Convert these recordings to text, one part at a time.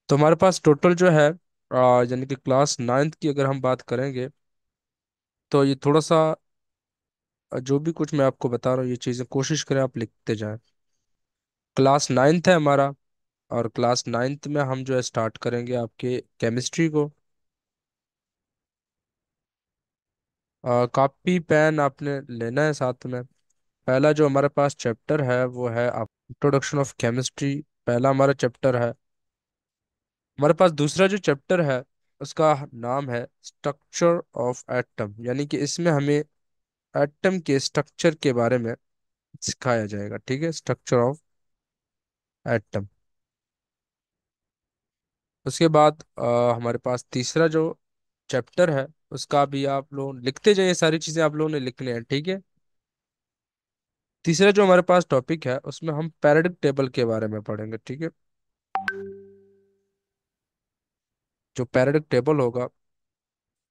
तो हमारे पास टोटल जो है यानी कि क्लास नाइन्थ की अगर हम बात करेंगे, तो ये थोड़ा सा जो भी कुछ मैं आपको बता रहा हूँ ये चीज़ें कोशिश करें आप लिखते जाएं। क्लास नाइन्थ है हमारा, और क्लास नाइन्थ में हम जो है स्टार्ट करेंगे आपके केमिस्ट्री को। कॉपी पेन आपने लेना है साथ में। पहला जो हमारे पास चैप्टर है वो है आप इंट्रोडक्शन ऑफ केमिस्ट्री, पहला हमारा चैप्टर है। हमारे पास दूसरा जो चैप्टर है उसका नाम है स्ट्रक्चर ऑफ एटम, यानी कि इसमें हमें एटम के स्ट्रक्चर के बारे में सिखाया जाएगा। ठीक है, स्ट्रक्चर ऑफ एटम। उसके बाद हमारे पास तीसरा जो चैप्टर है उसका भी आप लोग लिखते जाइए, सारी चीजें आप लोगों ने लिखनी है। ठीक है, तीसरा जो हमारे पास टॉपिक है उसमें हम पैरेडिक टेबल के बारे में पढ़ेंगे। ठीक है, जो पैरेडिक टेबल होगा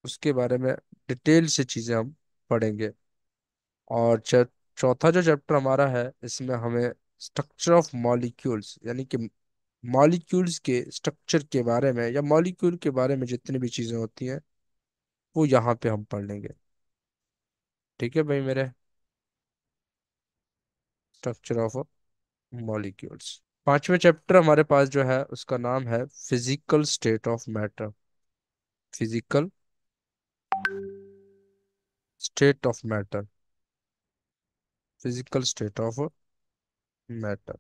उसके बारे में डिटेल से चीजें हम पढ़ेंगे। और चौथा जो चैप्टर हमारा है इसमें हमें स्ट्रक्चर ऑफ मॉलिक्यूल्स, यानी कि मॉलिक्यूल्स के स्ट्रक्चर के बारे में या मॉलिक्यूल के बारे में जितनी भी चीजें होती हैं वो यहाँ पे हम पढ़ लेंगे। ठीक है भाई मेरे, स्ट्रक्चर ऑफ मॉलिक्यूल्स। पांचवें चैप्टर हमारे पास जो है उसका नाम है physical state of matter. Physical state of matter, physical state of matter,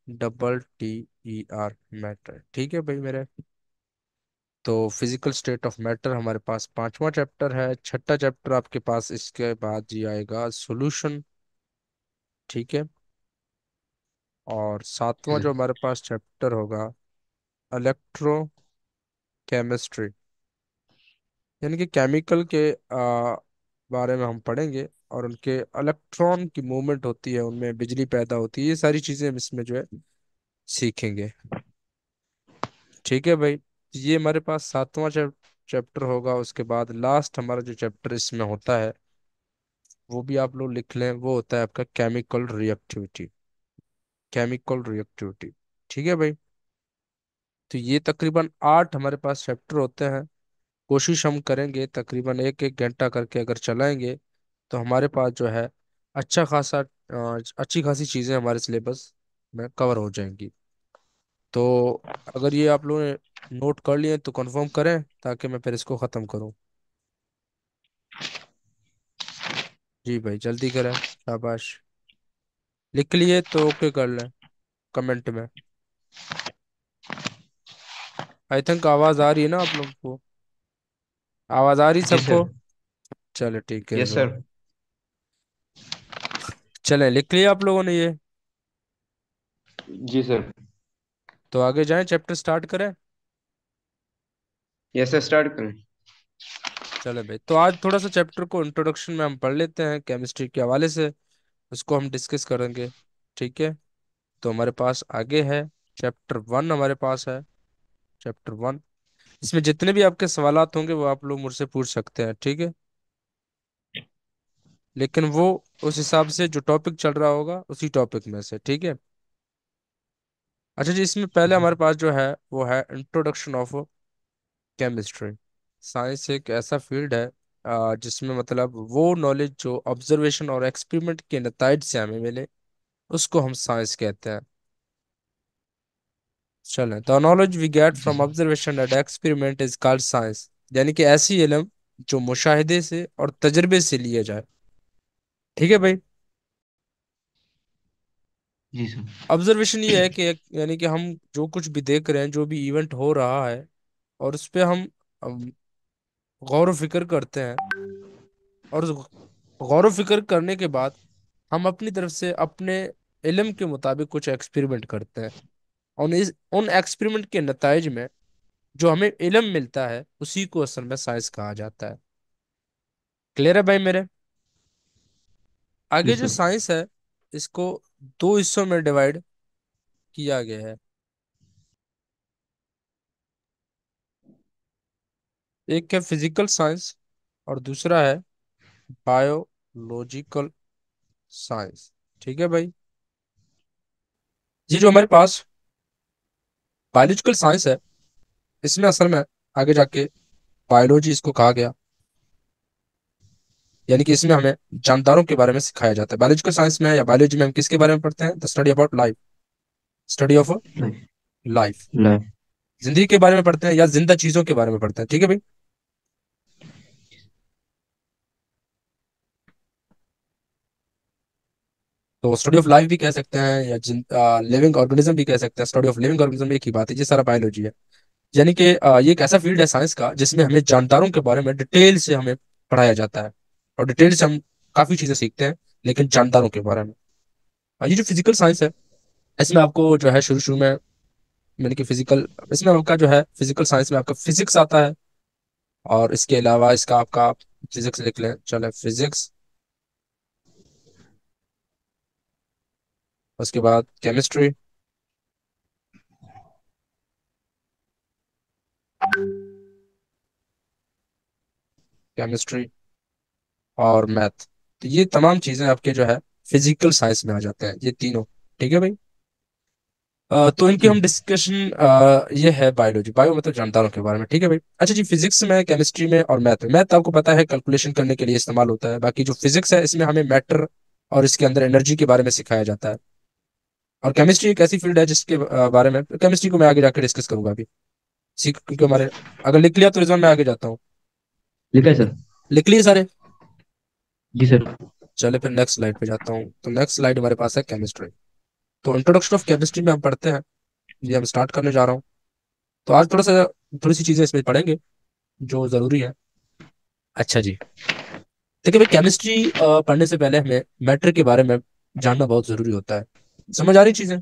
MATTER, matter. ठीक है भाई मेरे, तो फिजिकल स्टेट ऑफ मैटर हमारे पास पांचवा चैप्टर है। छठा चैप्टर आपके पास इसके बाद जी आएगा सॉल्यूशन। ठीक है, और सातवां जो सर। हमारे पास चैप्टर होगा इलेक्ट्रो केमिस्ट्री, यानी कि केमिकल के बारे में हम पढ़ेंगे, और उनके इलेक्ट्रॉन की मूवमेंट होती है, उनमें बिजली पैदा होती है, ये सारी चीजें हम इसमें जो है सीखेंगे। ठीक है भाई, ये हमारे पास सातवां चैप्टर होगा। उसके बाद लास्ट हमारा जो चैप्टर इसमें होता है वो भी आप लोग लिख लें, वो होता है आपका केमिकल रिएक्टिविटी। Chemical reactivity. ठीक है भाई, तो ये तकरीबन 8 हमारे पास चैप्टर होते हैं। कोशिश हम करेंगे तकरीबन एक एक घंटा करके अगर चलाएंगे तो हमारे पास जो है अच्छा खासा अच्छी खासी चीज़ें हमारे सिलेबस में कवर हो जाएंगी। तो अगर ये आप लोगों ने नोट कर लिए तो कंफर्म करें ताकि मैं फिर इसको ख़त्म करूं। जी भाई जल्दी करें, शाबाश। लिख लिए तो ओके कर लें कमेंट में। आई थिंक आवाज़ आ रही है ना आप लोगों को? आवाज़ आ रही जी सबको? सर। चले ठीक है यस ब्रो। सर। चलें, लिख लिया आप लोगों ने ये? जी सर। तो आगे जाएं, चैप्टर स्टार्ट करें। यस सर, स्टार्ट करें। चले भाई, तो आज थोड़ा सा चैप्टर को इंट्रोडक्शन में हम पढ़ लेते हैं केमिस्ट्री के हवाले से, उसको हम डिस्कस करेंगे। ठीक है, तो हमारे पास आगे है चैप्टर 1, हमारे पास है चैप्टर 1। इसमें जितने भी आपके सवालात होंगे वो आप लोग मुझसे पूछ सकते हैं। ठीक है, लेकिन वो उस हिसाब से जो टॉपिक चल रहा होगा उसी टॉपिक में से। ठीक है, अच्छा जी, इसमें पहले हमारे पास जो है वो है इंट्रोडक्शन ऑफ केमिस्ट्री। साइंस एक ऐसा फील्ड है जिसमें मतलब वो नॉलेज जो ऑब्जर्वेशन और एक्सपेरिमेंट के नताइज से हमें मिले उसको हम साइंस कहते हैं। चलें, द नॉलेज वी गेट जी from sir. Observation and experiment is called science, यानी कि ऐसी इल्म जो मुशाहिदे से और तजर्बे से लिया जाए। ठीक है भाई, जी सर। ऑब्जर्वेशन ये है कि यानी कि हम जो कुछ भी देख रहे हैं, जो भी इवेंट हो रहा है, और उस पे हम अम, गौर व फिक्र करते हैं, और उस गौर व फिक्र करने के बाद हम अपनी तरफ से अपने इल्म के मुताबिक कुछ एक्सपेरिमेंट करते हैं। और उन एक्सपेरिमेंट के नताइज में जो हमें इल्म मिलता है उसी को असल में साइंस कहा जाता है। क्लियर है भाई मेरे? आगे यस जो सर। साइंस है इसको दो हिस्सों में डिवाइड किया गया है। एक है फिजिकल साइंस और दूसरा है बायोलॉजिकल साइंस। ठीक है भाई, ये जो हमारे पास बायोलॉजिकल साइंस है, इसमें असल में आगे जाके बायोलॉजी इसको कहा गया, यानी कि इसमें हमें जानदारों के बारे में सिखाया जाता है। बायोलॉजिकल साइंस में या बायोलॉजी में हम किसके बारे में पढ़ते हैं? The study about life, study of life. Life, life. जिंदगी के बारे में पढ़ते हैं या जिंदा चीजों के बारे में पढ़ते हैं। ठीक है भाई। तो स्टडी ऑफ लाइफ भी कह सकते हैं या लिविंग ऑर्गेनिज्म भी कह सकते हैं। स्टडी ऑफ लिविंग ऑर्गेनिज्म एक ही बात है, ये सारा बायोलॉजी है। यानी कि ये एक ऐसा फील्ड है साइंस का जिसमें हमें जानदारों के बारे में डिटेल से हमें पढ़ाया जाता है, और डिटेल से हम काफी चीजें सीखते हैं, लेकिन जानदारों के बारे में। ये जो फिजिकल साइंस है, इसमें आपको जो है शुरू शुरू में, यानी कि फिजिकल, इसमें आपका जो है फिजिकल साइंस में आपका फिजिक्स आता है, और इसके अलावा इसका आपका फिजिक्स लिख लें, चले फिजिक्स, उसके बाद केमिस्ट्री, केमिस्ट्री और मैथ। तो ये तमाम चीजें आपके जो है फिजिकल साइंस में आ जाते हैं, ये तीनों। ठीक है भाई। तो इनकी हम जी। डिस्कशन, ये है बायोलॉजी, बायो मतलब जानदारों के बारे में। ठीक है भाई। अच्छा जी, फिजिक्स में, केमिस्ट्री में और मैथ में, मैथ आपको पता है कैलकुलेशन करने के लिए इस्तेमाल होता है। बाकी जो फिजिक्स है, इसमें हमें मैटर और इसके अंदर एनर्जी के बारे में सिखाया जाता है। और केमिस्ट्री एक ऐसी फील्ड है जिसके बारे में, केमिस्ट्री को मैं आगे जाकर डिस्कस करूंगा अभी, सीख, क्योंकि हमारे, अगर लिख लिया तो रिजल्ट में आगे जाता हूँ। लिखा है सर। लिख लिए सारे? जी सर। चले फिर नेक्स्ट स्लाइड पे जाता हूँ। तो नेक्स्ट स्लाइड हमारे पास है केमिस्ट्री। तो इंट्रोडक्शन ऑफ केमिस्ट्री में हम पढ़ते हैं, ये हम स्टार्ट करने जा रहा हूँ। तो आज थोड़ी सी चीजें इसमें पढ़ेंगे जो जरूरी है। अच्छा जी, देखिए भाई, केमिस्ट्री पढ़ने से पहले हमें मैटर के बारे में जानना बहुत जरूरी होता है। समझ आ रही चीजें?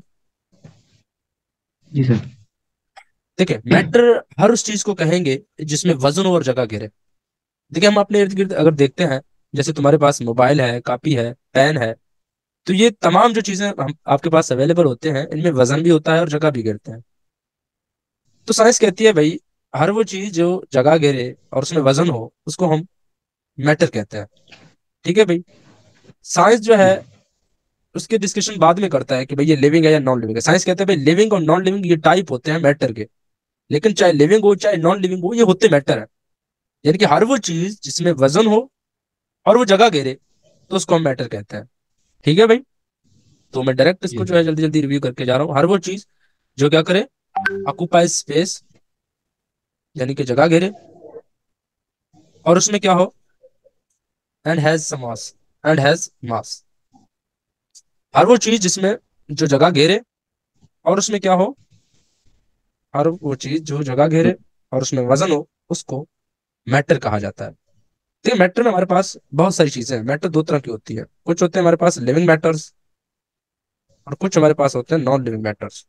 जी सर। देखिए, मैटर हर उस चीज को कहेंगे जिसमें वजन और जगह घेरे। देखिए, हम अपने इर्द गिर्द अगर देखते हैं, जैसे तुम्हारे पास मोबाइल है, कॉपी है, पेन है, तो ये तमाम जो चीजें हम आपके पास अवेलेबल होते हैं, इनमें वजन भी होता है और जगह भी घेरते हैं। तो साइंस कहती है भाई, हर वो चीज जो जगह घेरे और उसमें वजन हो, उसको हम मैटर कहते हैं। ठीक है भाई। साइंस जो है, जी। उसके डिस्कशन बाद में करता है कि भाई ये लिविंग है या नॉन लिविंग है। साइंस कहते हैं भाई, लिविंग और नॉन लिविंग ये टाइप होते हैं मैटर के, लेकिन चाहे लिविंग हो चाहे नॉन लिविंग हो, ये होते मैटर है। यानी कि हर वो चीज जिसमें वजन हो और वो जगह घेरे, तो उसको हम मैटर कहते हैं। ठीक है भाई। तो मैं डायरेक्ट जी इसको जो सर। है जल्दी जल्दी रिव्यू करके जा रहा हूँ। हर वो चीज जो क्या करे, ऑक्यूपाई स्पेस, यानी कि जगह घेरे, और उसमें क्या हो, and has mass, and has mass. हर वो चीज जिसमें, जो जगह घेरे और उसमें क्या हो, हर वो चीज जो जगह घेरे और उसमें वजन हो, उसको मैटर कहा जाता है। देखिए, मैटर में हमारे पास बहुत सारी चीजें हैं। मैटर दो तरह की होती है, कुछ होते हैं हमारे पास लिविंग मैटर्स, और कुछ हमारे पास होते हैं नॉन लिविंग मैटर्स।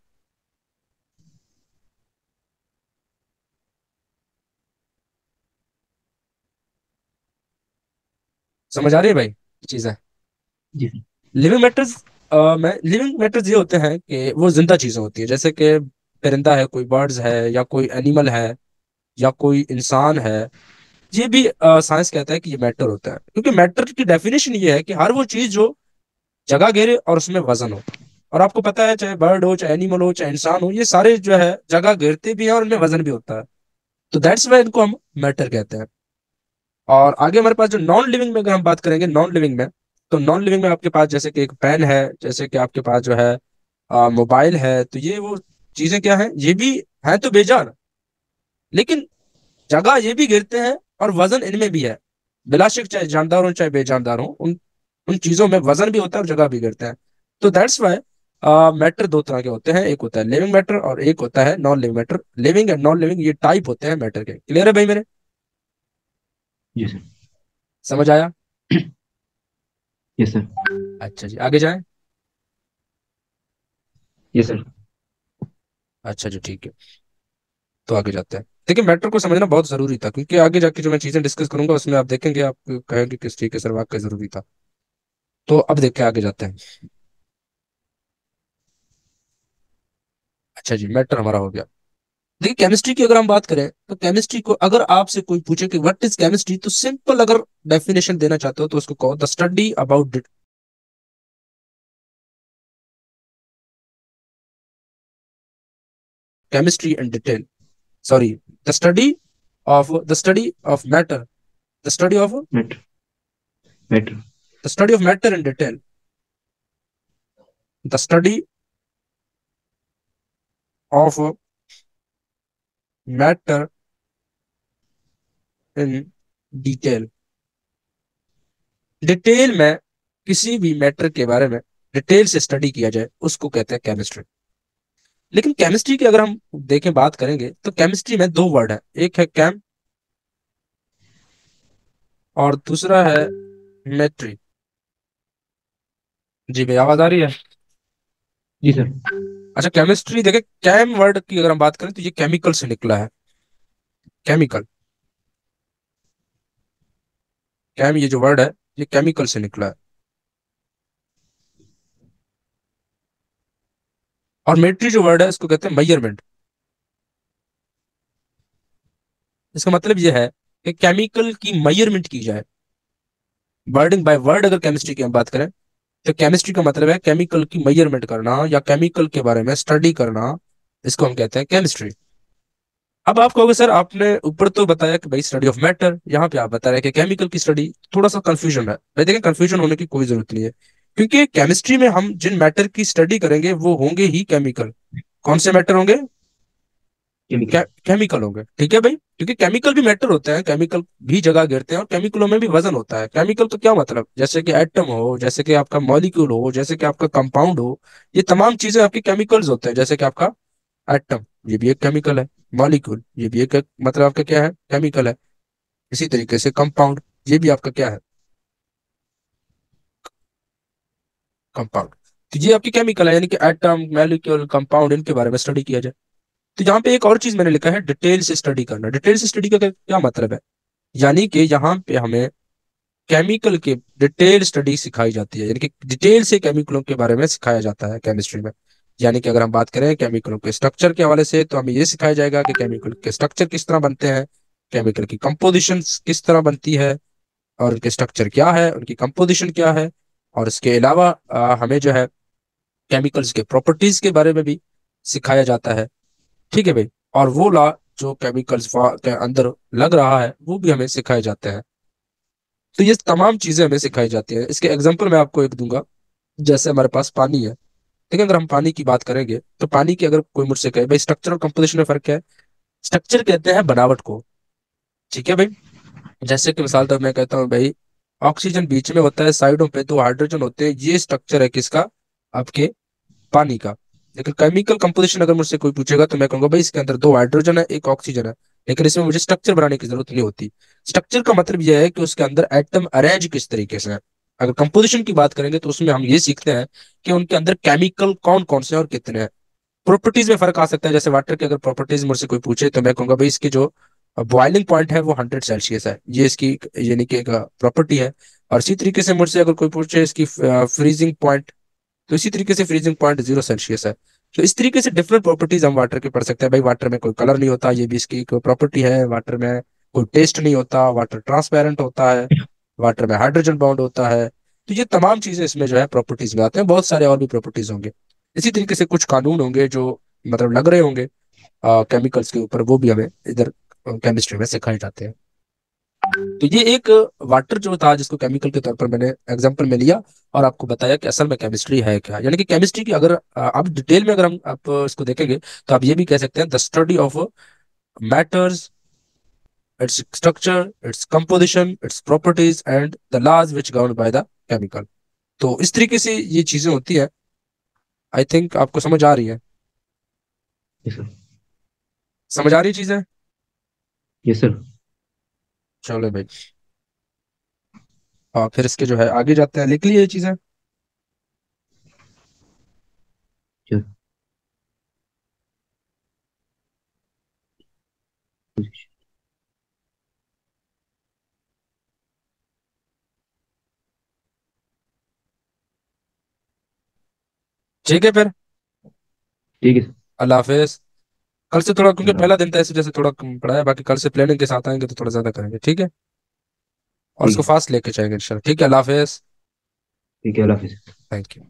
समझ आ रही है भाई चीजें? जी सर। लिविंग मैटर्स में, लिविंग मैटर्स ये होते हैं कि वो जिंदा चीजें होती है, जैसे कि परिंदा है, कोई बर्ड्स है, या कोई एनिमल है, या कोई इंसान है। ये भी साइंस कहता है कि ये मैटर होता है, क्योंकि मैटर की डेफिनेशन ये है कि हर वो चीज जो जगह घेरे और उसमें वजन हो। और आपको पता है, चाहे बर्ड हो, चाहे एनिमल हो, चाहे इंसान हो, ये सारे जो है जगह घेरते भी हैं और उनमें वजन भी होता है। तो दैट्स वाई इनको हम मैटर कहते हैं। और आगे हमारे पास जो नॉन लिविंग में अगर हम बात करेंगे, नॉन लिविंग में, तो नॉन लिविंग में आपके पास जैसे कि एक पेन है, जैसे कि आपके पास जो है मोबाइल है, तो ये वो चीजें क्या है, ये भी है तो बेजान, लेकिन जगह ये भी गिरते हैं और वजन इनमें भी है। बिला शक, चाहे जानदार हो चाहे बेजानदार हो, उन उन चीजों में वजन भी होता है और जगह भी गिरते हैं। तो दैट्स वाई मैटर दो तरह के होते हैं, एक होता है लिविंग मैटर और एक होता है non living matter. Living and non living ये टाइप होते हैं मैटर के। क्लियर है भाई मेरे? जी सर। समझ आया? Yes sir. अच्छा जी, आगे जाएं। Yes sir. अच्छा जी, ठीक है। तो आगे जाते हैं। देखिए, मैटर को समझना बहुत जरूरी था, क्योंकि आगे जाके जो मैं चीजें डिस्कस करूंगा उसमें आप देखेंगे, आप कहेंगे किस तरीके से वाकई जरूरी था। तो अब देखते हैं, आगे जाते हैं। अच्छा जी, मैटर हमारा हो गया। देखिए, केमिस्ट्री की अगर हम बात करें, तो केमिस्ट्री को अगर आपसे कोई पूछे कि व्हाट इज केमिस्ट्री, तो सिंपल अगर डेफिनेशन देना चाहते हो तो उसको कहो the study about chemistry in detail. Sorry, the study of matter, the study of Matter. Matter. the study of matter in detail, the study of matter in detail. Detail में किसी भी मैटर के बारे में डिटेल से study किया जाए उसको कहते हैं केमिस्ट्री। लेकिन केमिस्ट्री की अगर हम देखें बात करेंगे तो केमिस्ट्री में दो वर्ड है, एक है केम और दूसरा है मेट्री। जी भाई आवाज आ रही है? जी सर। अच्छा केमिस्ट्री देखे, कैम वर्ड की अगर हम बात करें तो ये केमिकल से निकला है। केमिकल, कैम ये जो वर्ड है ये केमिकल से निकला है। और मेट्री जो वर्ड है इसको कहते हैं मेजरमेंट। इसका मतलब ये है कि केमिकल की मेजरमेंट की जाए। वर्डिंग बाय वर्ड अगर केमिस्ट्री की हम बात करें तो केमिस्ट्री का मतलब है केमिकल की मेजरमेंट करना या केमिकल के बारे में स्टडी करना, इसको हम कहते हैं केमिस्ट्री। अब आप कहोगे सर आपने ऊपर तो बताया कि भाई स्टडी ऑफ मैटर, यहाँ पे आप बता रहे हैं कि केमिकल की स्टडी, थोड़ा सा कंफ्यूजन है भाई। देखिए कंफ्यूजन होने की कोई जरूरत नहीं है, क्योंकि केमिस्ट्री में हम जिन मैटर की स्टडी करेंगे वो होंगे ही केमिकल। कौन से मैटर होंगे? केमिकल। केमिकल होंगे, ठीक है भाई, क्योंकि केमिकल भी मैटर होते हैं, केमिकल भी जगह गिरते हैं और केमिकलों में भी वजन होता है। केमिकल का क्या मतलब, जैसे कि एटम हो, जैसे कि आपका मॉलिक्यूल हो, जैसे कि आपका कंपाउंड हो, ये तमाम चीजें आपकी केमिकल्स होते हैं। जैसे कि आपका एटम ये भी एक केमिकल है, मॉलिक्यूल ये भी एक मतलब आपका क्या है, केमिकल है। इसी तरीके से कंपाउंड ये भी आपका क्या है, कंपाउंड। तो ये आपकी केमिकल है, यानी कि एटम, मॉलिक्यूल, कंपाउंड, इनके बारे में स्टडी किया जाए। तो यहाँ पे एक और चीज मैंने लिखा है, डिटेल से स्टडी करना। डिटेल से स्टडी का क्या मतलब है, यानी कि यहाँ पे हमें केमिकल के डिटेल स्टडी सिखाई जाती है, यानी कि डिटेल से केमिकलों के बारे में सिखाया जाता है केमिस्ट्री में। यानी कि अगर हम बात करें केमिकलों के स्ट्रक्चर के हवाले से तो हमें ये सिखाया जाएगा कि केमिकल के स्ट्रक्चर किस तरह बनते हैं, केमिकल की कंपोजिशन किस तरह बनती है, और उनके स्ट्रक्चर क्या है, उनकी कंपोजिशन क्या है। और इसके अलावा हमें जो है केमिकल्स के प्रॉपर्टीज के बारे में भी सिखाया जाता है, ठीक है भाई। और वो लॉ जो केमिकल्स के अंदर लग रहा है वो भी हमें सिखाए जाते हैं। तो ये तमाम चीजें हमें सिखाई जाती हैं। इसके एग्जांपल मैं आपको एक दूंगा। जैसे हमारे पास पानी है, ठीक है, अगर हम पानी की बात करेंगे तो पानी की अगर कोई मुझसे कहे भाई स्ट्रक्चर और कंपोजिशन में फर्क क्या है, स्ट्रक्चर कहते हैं बनावट को, ठीक है भाई। जैसे कि मिसाल तो मैं कहता हूँ भाई ऑक्सीजन बीच में होता है, साइडों पे दो हाइड्रोजन होते हैं, ये स्ट्रक्चर है किसका, आपके पानी का। लेकिन केमिकल कंपोजिशन अगर मुझसे कोई पूछेगा तो मैं कहूंगा भाई इसके अंदर दो हाइड्रोजन है, एक ऑक्सीजन है, लेकिन इसमें मुझे स्ट्रक्चर बनाने की जरूरत नहीं होती। स्ट्रक्चर का मतलब यह है कि उसके अंदर एटम अरेंज किस तरीके से है। अगर कंपोजिशन की बात करेंगे तो उसमें हम ये सीखते हैं कि उनके अंदर केमिकल कौन कौन से हैं और कितने हैं। प्रॉपर्टीज में फर्क आ सकता है, जैसे वाटर की अगर प्रॉपर्टीज मुझसे कोई पूछे तो मैं कहूंगा भाई इसकी जो बॉइलिंग पॉइंट है वो 100 सेल्सियस है, ये इसकी यानी कि एक प्रॉपर्टी है। और इसी तरीके से मुझसे अगर कोई पूछे इसकी फ्रीजिंग पॉइंट, तो इसी तरीके से फ्रीजिंग पॉइंट 0 सेल्सियस है। तो इस तरीके से डिफरेंट प्रॉपर्टीज हम वाटर की पढ़ सकते हैं भाई। वाटर में कोई कलर नहीं होता, ये भी इसकी एक प्रॉपर्टी है। वाटर में कोई टेस्ट नहीं होता, वाटर ट्रांसपेरेंट होता है, वाटर में हाइड्रोजन बॉन्ड होता है। तो ये तमाम चीजें इसमें जो है प्रॉपर्टीज में आते हैं, बहुत सारे और भी प्रॉपर्टीज होंगे। इसी तरीके से कुछ कानून होंगे जो मतलब लग रहे होंगे केमिकल्स के ऊपर, वो भी हमें इधर केमिस्ट्री में सिखाए जाते हैं। तो ये एक वाटर जो था जिसको केमिकल के तौर पर मैंने एग्जांपल में लिया और आपको बताया कि असल में केमिस्ट्री है क्या। यानी कि केमिस्ट्री की अगर आप डिटेल में अगर हम आप इसको देखेंगे तो आप ये भी कह सकते हैं the study of matters, its structure, its composition, its properties and the laws which govern by the chemical. तो इस तरीके से ये चीजें होती है। आई थिंक आपको समझ आ रही है? Yes sir. समझ आ रही चीजें? Yes sir. चलो भाई, फिर इसके जो है आगे जाते हैं, लिख लिए ये चीजें? यस। ठीक है फिर, ठीक है सर। अल्लाह हाफिज। कल से थोड़ा, क्योंकि अल्लाह। पहला दिन था इस वजह से थोड़ा कम पड़ा है, बाकी कल से प्लानिंग के साथ आएंगे तो थोड़ा ज्यादा करेंगे, ठीक है। और ठीक इसको है। फास्ट लेके जाएंगे इंशाल्लाह, ठीक है, अल्लाह हाफिज। ठीक है। अल्लाह हाफिज़। Thank you.